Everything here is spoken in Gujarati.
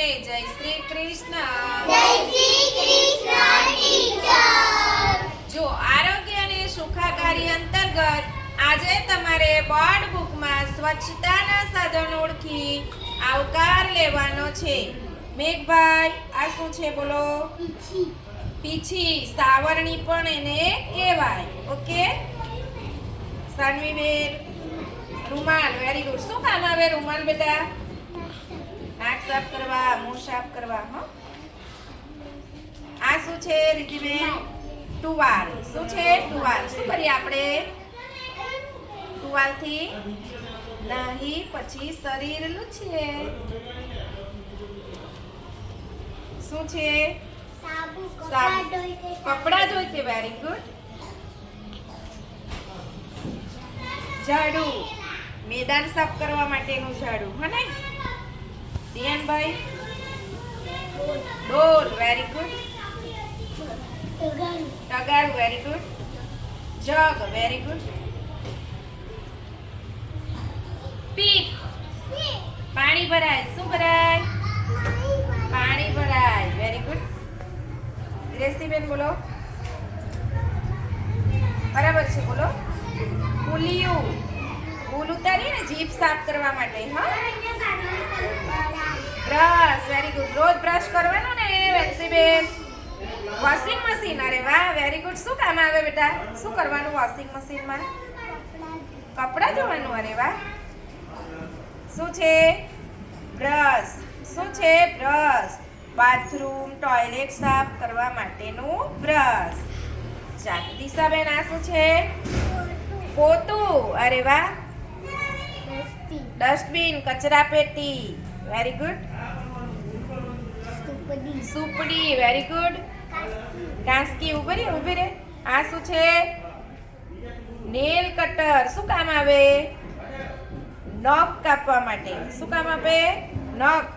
જય શ્રી કૃષ્ણ. જય શ્રી કૃષ્ણ ટીચર. જો આરોગ્ય અને સુખાકારી અંતર્ગત આજે તમારે બોર્ડ બુકમાં સ્વચ્છતાના સાધનો ઓળખી આવકાર લેવાનો છે. મેઘભાઈ, આ શું છે બોલો? પીછી. સાવરણી પણ એને કહેવાય. ઓકે. સાનવીબેન, રૂમાલ. Very good. શું કામ આવે રૂમાલ બેટા? નાક સાફ કરવા, મોં સાફ કરવા. આ શું છે રીતિબેન? ટુવાલ. શું છે? ટુવાલ. શું કરીએ આપણે ટુવાલથી? નહીં, પછી શરીર લૂછીએ. શું છે? કપડા ધોઈ. Very good. ઝાડુ. મેદાન સાફ કરવા માટેનું ઝાડુ. હે ને દિયાનભાઈ? ડોલ. Very good. તગારું. Very good. Jug. Very good. પીપ. પાણી ભરાય. શું ભરાય? પાણી ભરાય. Very good. ગ્રેસીબેન બોલો. બરાબર છે, બોલો. ઉલિયું. ઉલ ઉતારીએ ને જીભ સાફ કરવા માટે. હા. બ્રશ. Very good. રોજ બ્રશ કરવાનો ને વેન્સીબેન. Washing machine. અરે વાહ, વેરી ગુડ. શું કામ આવે બેટા? શું કરવાનું વોશિંગ મશીનમાં? કપડાં ધોવાનું. અરે વાહ. શું છે? બ્રશ. શું છે? બ્રશ. બાથરૂમ, ટોયલેટ સાફ કરવા માટેનું બ્રશ. દિશાબેન, આ શું છે? પોતું. અરે વાહ. ડસ્ટબિન, કચરા પેટી. Very good. સુપડી. Very good. કાંસકી. ઉભી રે. આ શું છે? Nail cutter. શું કામ આવે? નખ કાપવા માટે. શું કામ આપે? નખ.